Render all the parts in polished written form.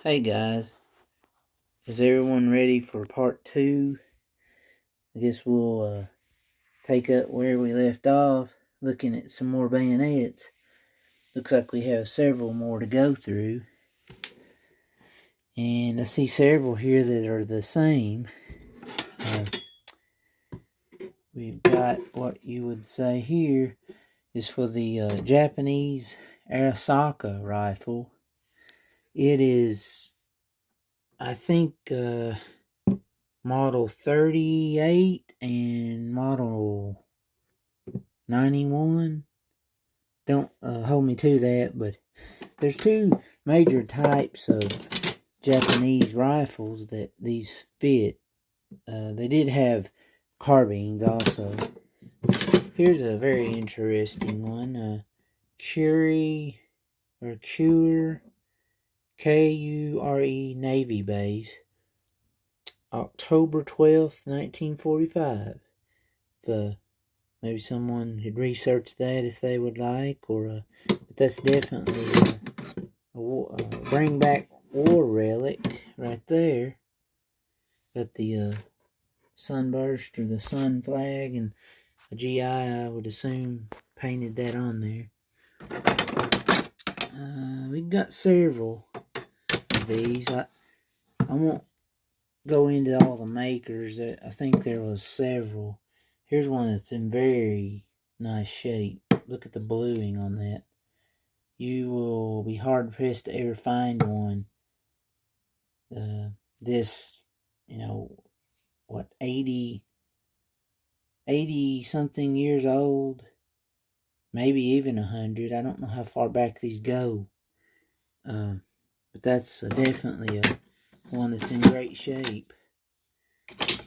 Hey guys, is everyone ready for part 2? I guess we'll take up where we left off, looking at some more bayonets. Looks like we have several more to go through. And I see several here that are the same. We've got what you would say here is for the Japanese Arasaka rifle. It is, I think, model 38 and model 91. Don't hold me to that, but there's two major types of Japanese rifles that these fit. They did have carbines also. Here's a very interesting one. Cure K-U-R-E Navy base. October 12th, 1945. Maybe someone could research that if they would like, but that's definitely a bring back war relic right there. Got the sunburst or the sun flag, and a GI, I would assume, painted that on there. We've got several of these. I won't go into all the makers. I think there was several. Here's one that's in very nice shape. Look at the bluing on that. You will be hard pressed to ever find one this, 80 something years old, maybe even 100. I don't know how far back these go, but that's definitely one that's in great shape.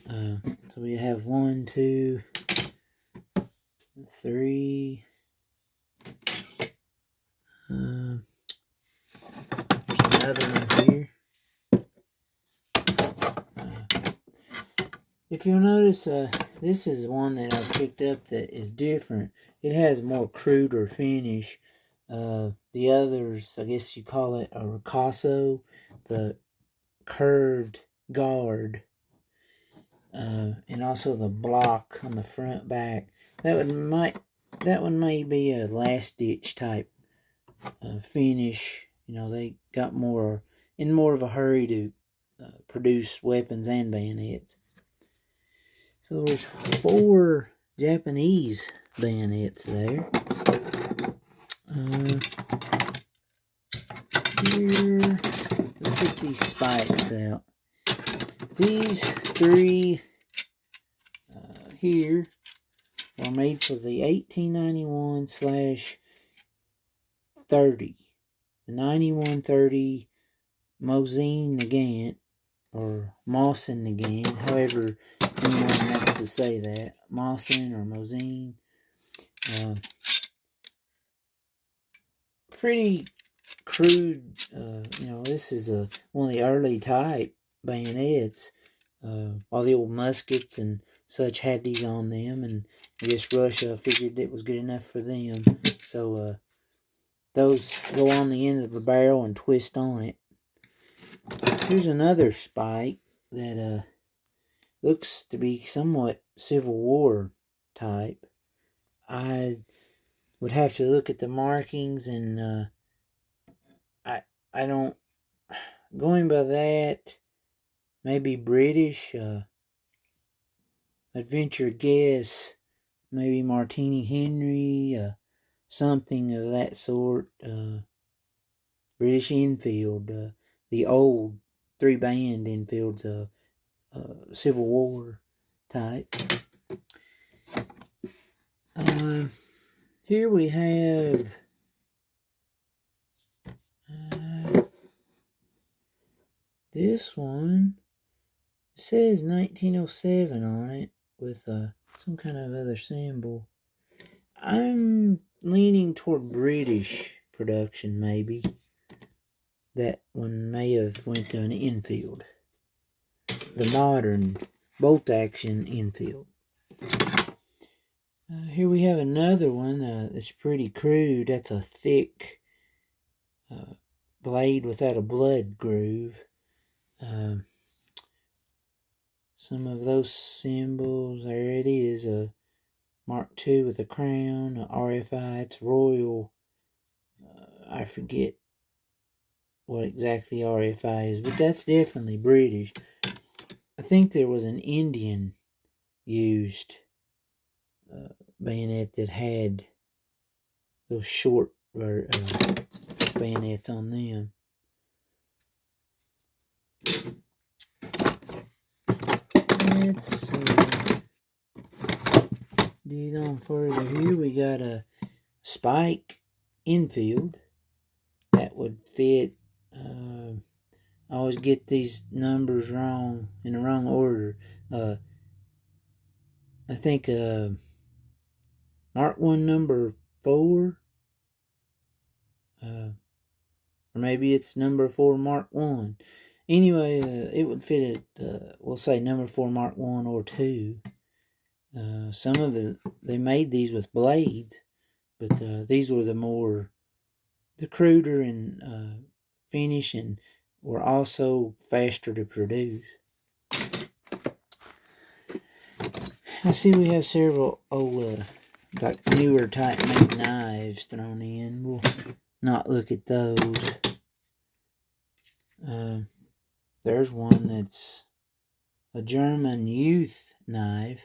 So we have 1, 2, 3. There's another one here. If you'll notice, this is one that I picked up that is different. It has more cruder finish. The others, I guess you call it a ricasso, the curved guard, and also the block on the front back. That one may be a last ditch type finish. They got more of a hurry to produce weapons and bayonets. So there's 4 Japanese bayonets there. Here, let's get these spikes out. These 3 here are made for the 1891/30, the 9130 Mosin Nagant, or Mosin Nagant, however anyone wants to say that, Mosin or Mosin. Pretty crude. This is one of the early type bayonets. All the old muskets and such had these on them, and I guess Russia figured it was good enough for them. So those go on the end of the barrel and twist on it. Here's another spike that looks to be somewhat Civil War type. I would have to look at the markings, and I don't, going by that, maybe British. I'd venture a guess, maybe Martini Henry, something of that sort. British Enfield, the old 3-band Enfields, Civil War type. Here we have this one. It says 1907 on it with some kind of other symbol. I'm leaning toward British production, maybe. That one may have went to an Enfield. The modern bolt-action Enfield. Here we have another one that's pretty crude. That's a thick blade without a blood groove. Some of those symbols, there it is, a Mark II with a crown, a RFI, it's royal. I forget what exactly RFI is, but that's definitely British. I think there was an Indian used bayonet that had those short bayonets on them. Let's dig on further here. We got a spike infield that would fit. I always get these numbers wrong, in the wrong order. I think Mark 1 number 4, or maybe it's number 4 Mark 1. Anyway, it would fit at, we'll say number 4 Mark 1 or 2. Some of it, they made these with blades, but these were the cruder and finish, and were also faster to produce. I see we have several old, like newer type made knives thrown in. We'll not look at those. There's one that's a German youth knife,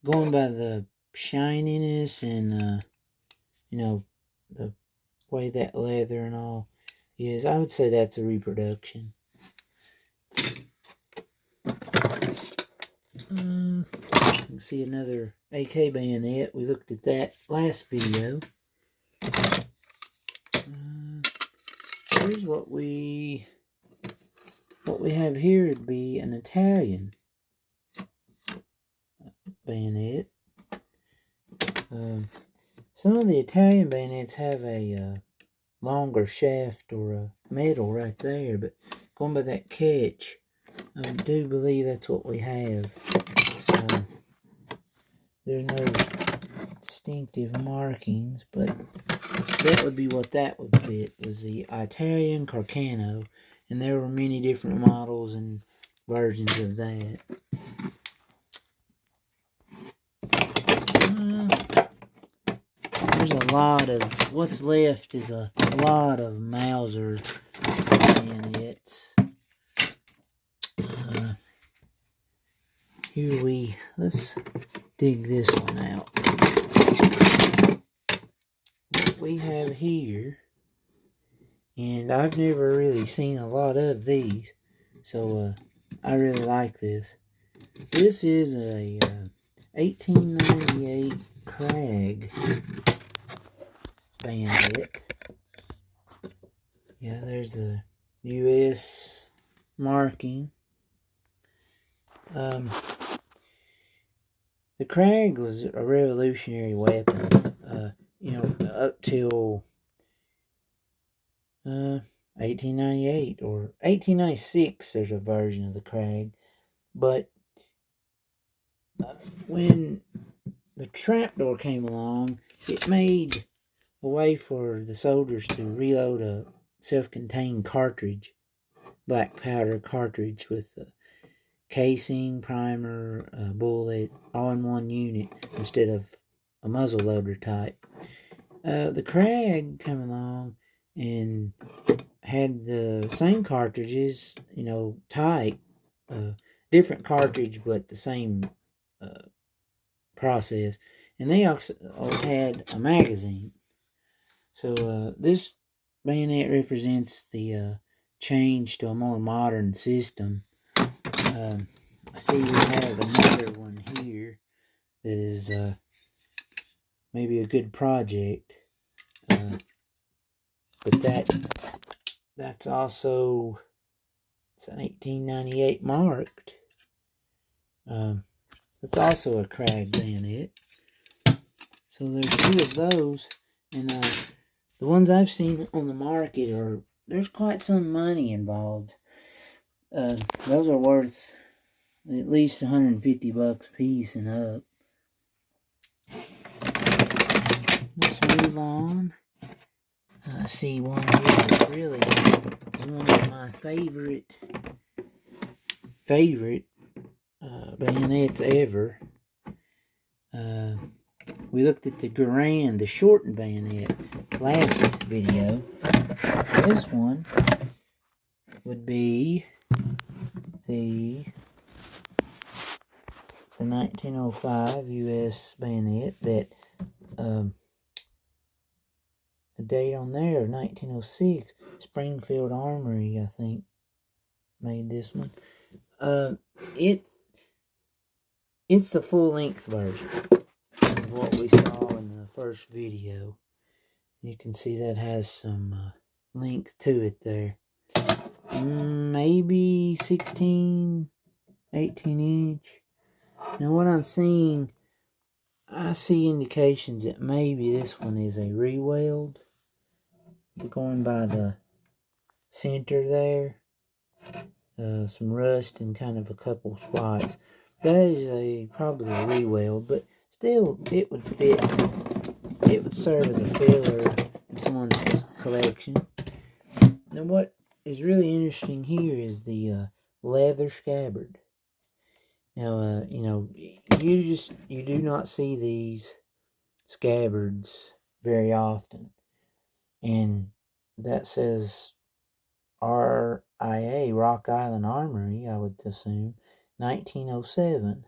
going by the shininess and the way that leather and all is. I would say that's a reproduction. You can see another AK bayonet. We looked at that last video. Here's what we have here would be an Italian bayonet. Some of the Italian bayonets have a longer shaft or a metal right there, but going by that catch, I do believe that's what we have. There's no distinctive markings, but that would be what that would fit, was the Italian Carcano, and there were many different models and versions of that. There's a lot of, what's left is a lot of Mauser bayonets. Let's dig this one out. What we have here, and I've never really seen a lot of these, so I really like this. This is a 1898 Krag bayonet. Yeah, there's the US marking. The Krag was a revolutionary weapon, up till 1898 or 1896. There's a version of the Krag, but when the trapdoor came along, it made a way for the soldiers to reload a self-contained cartridge, black powder cartridge with casing, primer, bullet, all in one unit instead of a muzzle loader type. The Krag came along and had the same cartridges, tight, different cartridge but the same process, and they also had a magazine. So this bayonet represents the change to a more modern system. I see we have another one here that is maybe a good project, but that's also, it's an 1898 marked. It's also a Krag bayonet. So there's two of those, and the ones I've seen on the market there's quite some money involved. Those are worth at least $150 a piece and up. Let's move on. I see one here that's really favorite bayonets ever. We looked at the Garand, the shortened bayonet, last video. This one would be the 1905 U.S. bayonet that the date on there of 1906. Springfield Armory, I think, made this one. It's the full-length version of what we saw in the first video. You can see that has some length to it there. Maybe 16, 18 inch. Now what I'm seeing, I see indications that maybe this one is a re-weld. Going by the center there. Some rust and kind of a couple spots. That is probably a re-weld, but still it would fit. It would serve as a filler in someone's collection. Now what is really interesting here is the leather scabbard. Now, you know, you do not see these scabbards very often. And that says RIA, Rock Island Armory, I would assume, 1907.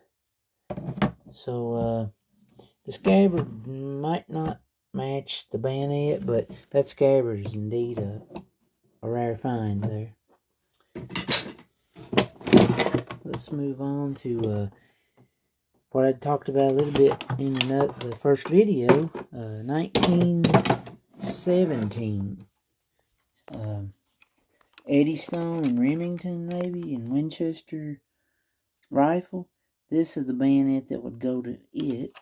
So, the scabbard might not match the bayonet, but that scabbard is indeed a rare find there. Let's move on to what I talked about a little bit in the first video, 1917. Eddystone and Remington, maybe, and Winchester rifle. This is the bayonet that would go to it.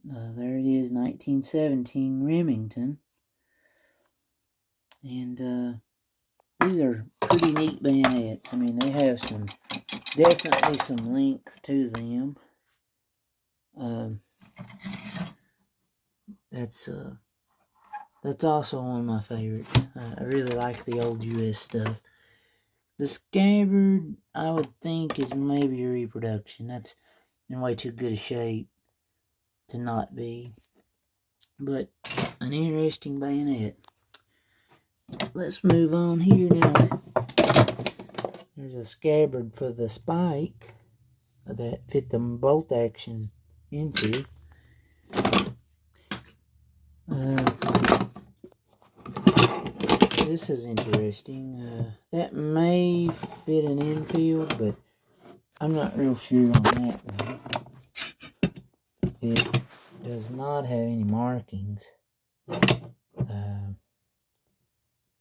There it is, 1917 Remington. And these are pretty neat bayonets. I mean, they have definitely some length to them. That's also one of my favorites. I really like the old US stuff. The scabbard, I would think, is maybe a reproduction. That's in way too good a shape to not be. But an interesting bayonet. Let's move on here now. There's a scabbard for the spike that fit the bolt action into. This is interesting. That may fit an infield, but I'm not real sure on that one. It does not have any markings.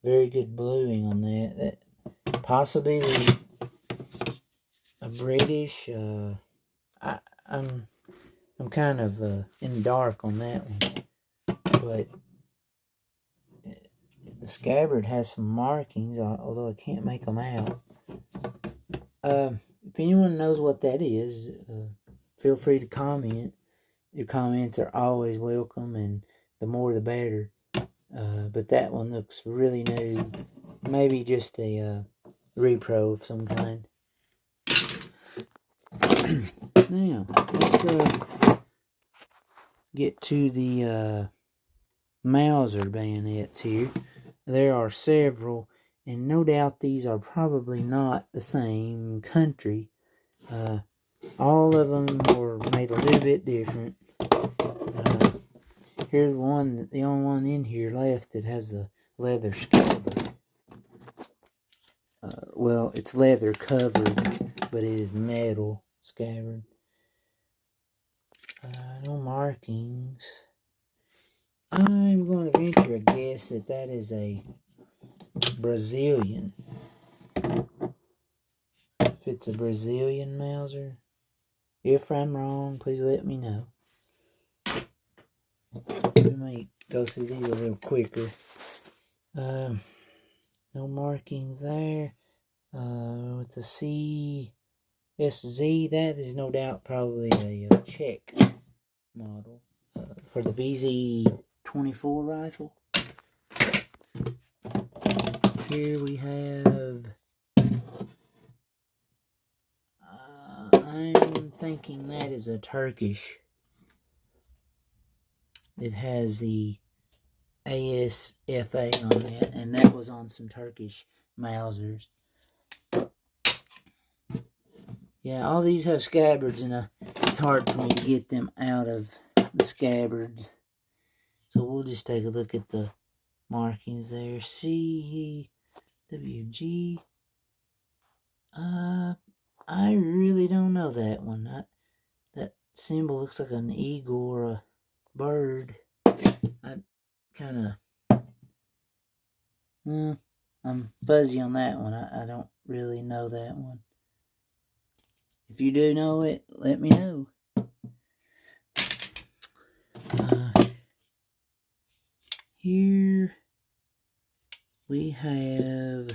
Very good bluing on that. That possibly a British. I'm kind of in the dark on that one, but the scabbard has some markings, although I can't make them out. If anyone knows what that is, feel free to comment. Your comments are always welcome, and the more the better. But that one looks really new. Maybe just a repro of some kind. Now, let's get to the Mauser bayonets here. There are several, and no doubt these are probably not the same country. All of them were made a little bit different. Here's one, the only one in here left that has a leather scabbard. Well, it's leather covered, but it is metal scabbard. No markings. I'm going to venture a guess that that is a Brazilian. If it's a Brazilian Mauser. If I'm wrong, please let me know. We might go through these a little quicker. No markings there. With the CSZ, that is no doubt probably a Czech model for the VZ24 rifle. here we have, I'm thinking that is a Turkish. It has the ASFA on that, and that was on some Turkish Mausers. Yeah, all these have scabbards, and it's hard for me to get them out of the scabbards. So we'll just take a look at the markings there. CWG. I really don't know that one. That symbol looks like an eagle or a bird. I kind of, I'm fuzzy on that one. I don't really know that one. If you do know it, let me know. Here we have,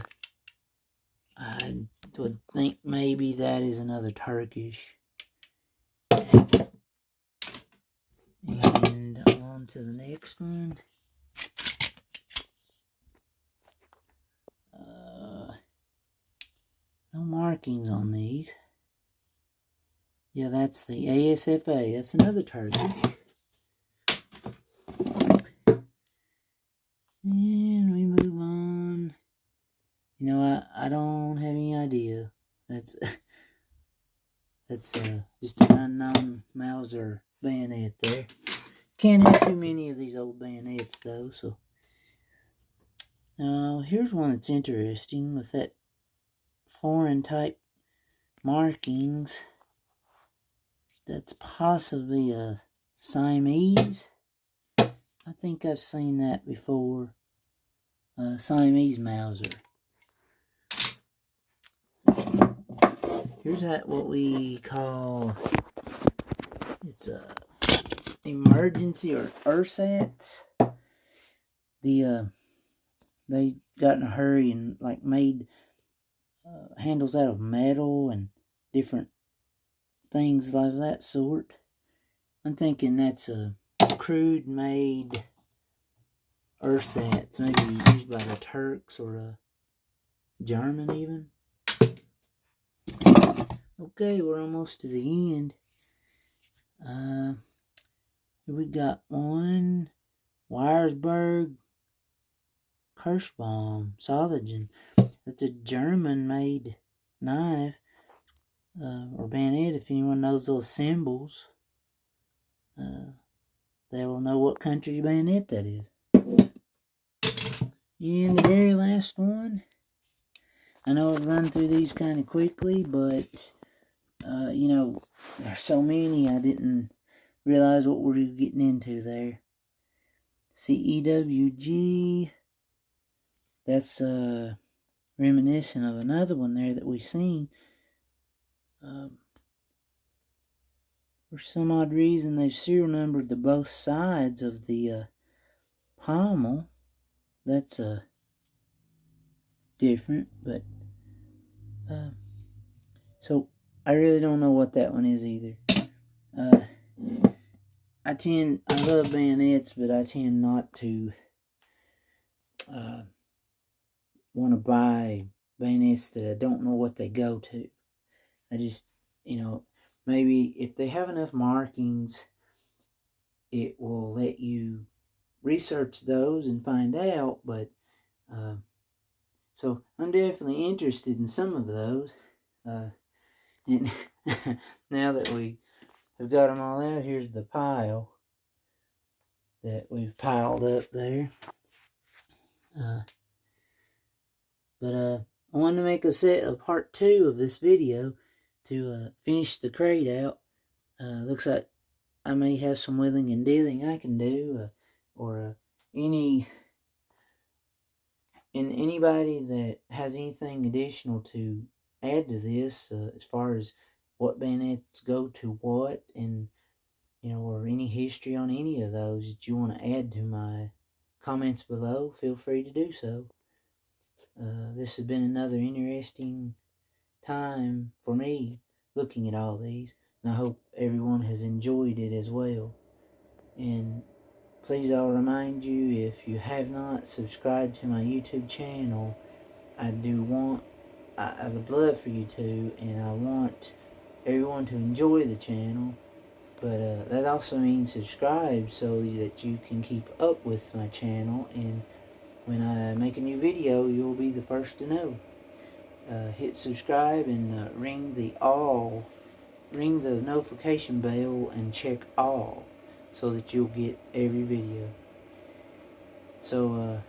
I would think maybe that is another Turkish. And on to the next one. No markings on these. Yeah, that's the ASFA. That's another Turkish. And we move on. You know, I don't have any idea. That's just an unknown Mauser bayonet there. Can't have too many of these old bayonets though. So now here's one that's interesting with that foreign type markings. That's possibly a Siamese. I think I've seen that before. Siamese Mauser. Here's what we call, it's a emergency or ersatz. They got in a hurry and like made handles out of metal and different things like that sort. I'm thinking that's a crude made ersatz, maybe used by the Turks or a German even. Okay, we're almost to the end. Here we got one Weiersberg Kirschbaum Soligen. That's a German-made knife or bayonet. If anyone knows those symbols, they will know what country bayonet that is. And the very last one. I know I've run through these kind of quickly, but you know, there's so many I didn't realize what we're getting into there. CEWG. That's reminiscent of another one there that we've seen. For some odd reason, they've serial numbered the both sides of the pommel. That's different, but so I really don't know what that one is either. I love bayonets, but I tend not to want to buy bayonets that I don't know what they go to. I just, you know, maybe if they have enough markings, it will let you research those and find out, but so I'm definitely interested in some of those. And now that we have got them all out, here's the pile that we've piled up there. But I wanted to make a part 2 of this video to finish the crate out. Looks like I may have some wheeling and dealing I can do, or anybody that has anything additional to add to this, as far as what bayonets go to what, and you know, or any history on any of those that you want to add to my comments below, feel free to do so. This has been another interesting time for me looking at all these, and I hope everyone has enjoyed it as well. And please, I'll remind you, if you have not subscribed to my YouTube channel, I do want, I would love for you to, and I want everyone to enjoy the channel. But that also means subscribe so that you can keep up with my channel, and when I make a new video, you'll be the first to know. Hit subscribe and ring the notification bell and check all so that you'll get every video. So